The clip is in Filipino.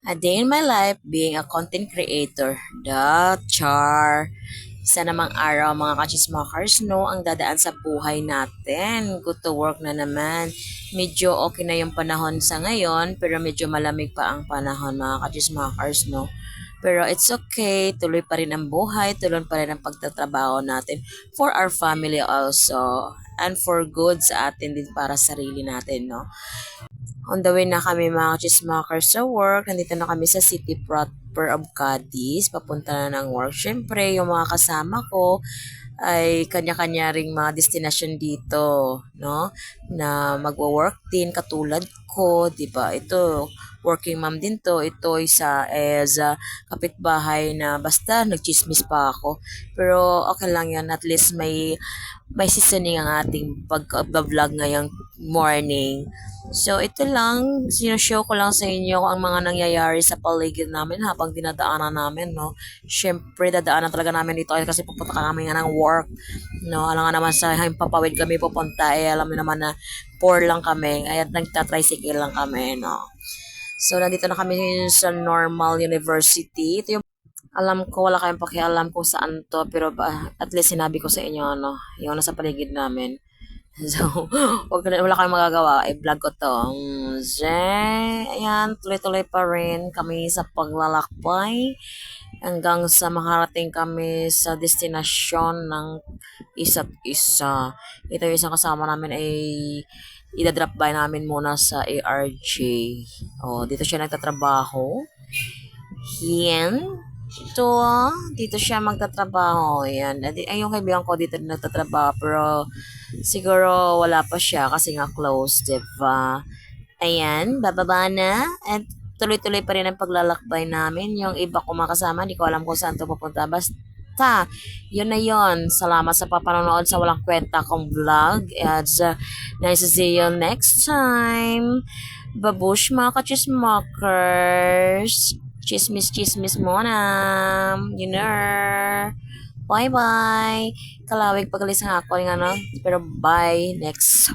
A day in my life being a content creator. The char. Isa namang araw mga kachismakers, no, ang dadaan sa buhay natin. Good to work na naman. Medyo okay na yung panahon sa ngayon, pero medyo malamig pa ang panahon mga kachismakers, no. Pero it's okay, tuloy pa rin ang buhay, tuloy pa rin ang pagtatrabaho natin for our family also. And for good sa atin din para sa sarili natin, no. On the way na kami mga chismakers sa work. Nandito na kami sa City Proper of Cadiz. Papunta na ng work. Siyempre, yung mga kasama ko ay kanya-kanya ring mga destination dito, no? Na magwo-work din katulad ko, 'di ba? Ito, working mom din 'to. Ito isa as kapitbahay na basta nagchismis pa ako. Pero okay lang 'yan, at least may seasoning ang ating pag-vlog ngayong morning. So, ito lang, sinushow ko lang sa inyo kung ang mga nangyayari sa paligid namin habang dinadaanan namin, no. Siyempre, dadaanan talaga namin dito kasi pupunta kami nga ng work, no. Alam nga naman sa Himpapawid kami pupunta, alam mo naman na poor lang kami, kaya nagtatricycle lang kami, no. So, nandito na kami sa Normal University. Ito yung alam ko, wala kayong pakialam kung saan to, pero at least sinabi ko sa inyo, no, yung nasa paligid namin. So, wala kayong magagawa. I-vlog ko to. Ayan, tuloy-tuloy pa rin kami sa paglalakbay hanggang sa makarating kami sa destinasyon ng isa't isa. Ito yung isang kasama namin ay idadrop by namin muna sa ARJ. Oh, dito siya nagtatrabaho. Yan. Ito, dito siya magtatrabaho. Yan. Ay, yung kaibigan ko dito nagtatrabaho. Pero, siguro wala pa siya kasi nga close, diba? Ayan, bababa na. At tuloy-tuloy pa rin ang paglalakbay namin. Yung iba ko makasama, hindi ko alam kung saan to pupunta. Basta, yun na yun. Salamat sa papanonood sa walang kwenta kong vlog. At nice to see you next time. Babush mga kachismakers. Chismis-chismis muna. You know. Bye-bye. Kalawig pagalis nga ako yung ano. Pero bye. Next.